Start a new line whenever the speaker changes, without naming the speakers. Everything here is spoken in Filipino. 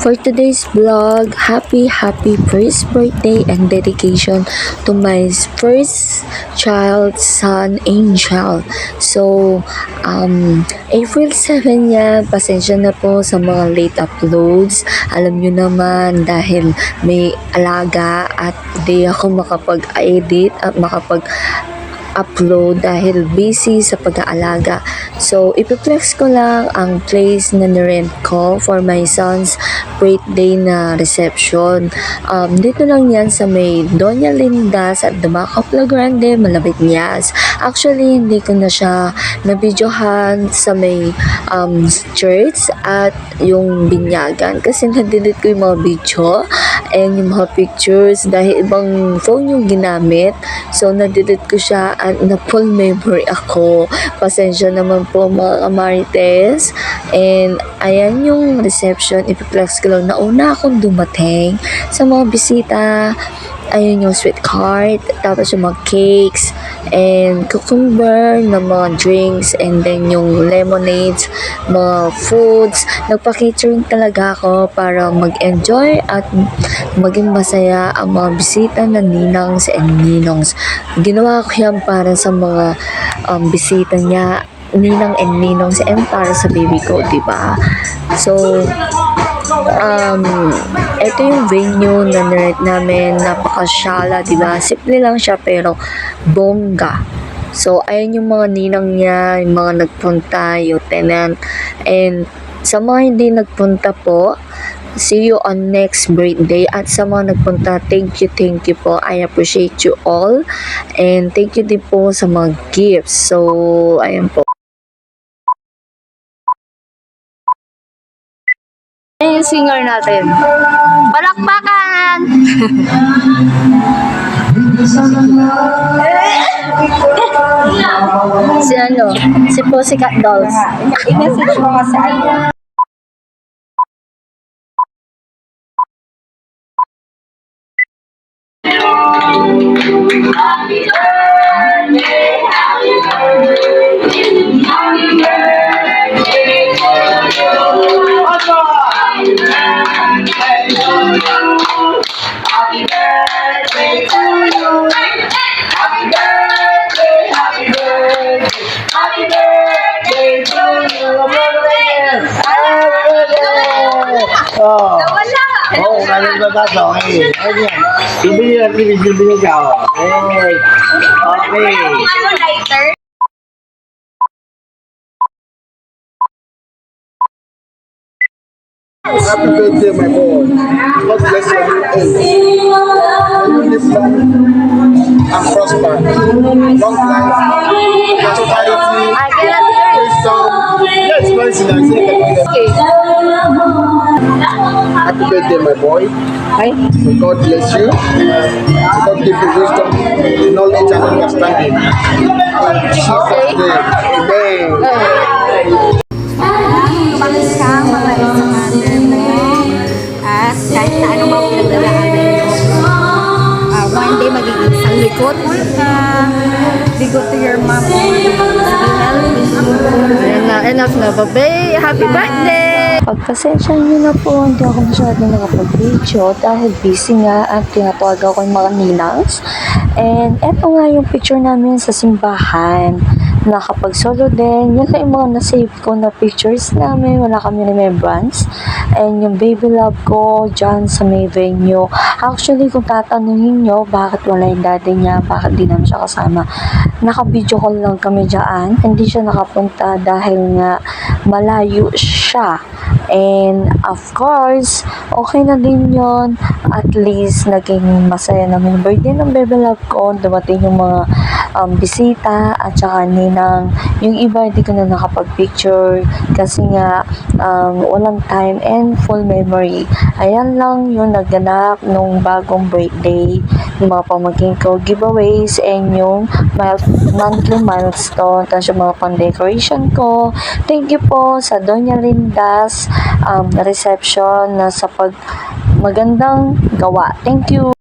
For today's vlog, happy first birthday and dedication to my first child, son, Angel. So, April 7 yan, pasensya na po sa mga late uploads. Alam nyo naman, dahil may alaga at di ako makapag-edit at upload dahil busy sa pag-aalaga. So, ipiplex ko lang ang place na nirent ko for my son's birthday na reception. Dito lang yan sa may Doña Linda sa Damaco Grande, Malapit Nias. Actually, hindi ko na siya na-videohan sa may church at yung binyagan kasi na-delete ko yung mga video and yung mga pictures dahil ibang phone yung ginamit. So, na-delete ko siya at na full memory ako. Pasensya naman po mga kamarites. And ayan yung reception. Ipiplex ko lang na una akong dumating sa mga bisita. Ayun yung sweet cart, tapos yung mga cakes, and cucumber na mga drinks, and then yung lemonades, mga foods. Nagpa-catering talaga ako para mag-enjoy at maging masaya ang mga bisita na ninangs and ninongs. Ginawa ko yan para sa mga bisita niya, ninang and ninongs, and para sa baby ko, diba? So, ito yung venue na nirent namin, napakasyala, diba? Simple lang siya pero bongga. So, ayun yung mga ninang niya, yung mga nagpunta, yung tenant. And sa mga hindi nagpunta po, see you on next birthday. At sa mga nagpunta, thank you po. I appreciate you all. And thank you din po sa mga gifts. So, ayun po. Yung singer natin. Palakpakan! Si Pussycat Dolls. I-message mo kasi ano. Happy birthday, happy birthday, happy birthday to you. Happy birthday to you. Happy birthday, happy birthday, happy birthday to you.
Oh, kaya ba tayo? Okay. Bibili ka ako. Okay.
Ano lighter?
Happy birthday, my boy. God bless you. May you live long and prosper. Long life, prosperity, wisdom. Yes, I say
Okay.
happy birthday, my boy.
Ay,
May God bless you. May God give you wisdom, knowledge, and understanding. In Jesus' name, amen.
Tumakas ka, mabait sa mother mo. At kahit na ano ba pinagdadaanan nyo, one day magiging isang likod ka. Be good to your mom. Be healthy.
ayan na, enough na, babe. Happy birthday! Pagpasensya nyo na po, hindi ako masyadong nakapag-video dahil busy nga at tinatawag ako yung mga ninangs. And eto nga yung picture namin sa simbahan. Nakapag-solo din. Yan na yung mga na-save ko na pictures namin. Wala kami remembrance. And yung baby love ko dyan sa may venue. Actually, kung tatanungin nyo, bakit wala yung daddy niya, bakit di namin siya kasama, naka-video call lang kami dyan. Hindi siya nakapunta dahil nga malayo siya. And of course, okay na din yon. At least, naging masaya namin birthday ng baby love ko. Dumating yung mga bisita at saka ninang. Yung iba hindi ko na nakapag-picture kasi nga walang time and full memory. Ayan lang yung naganap nung bagong birthday, yung mga pamaging ko, giveaways, and yung monthly milestone, tapos yung mga pang-decoration ko. Thank you po sa Doña Linda's reception na sa magandang gawa. Thank you.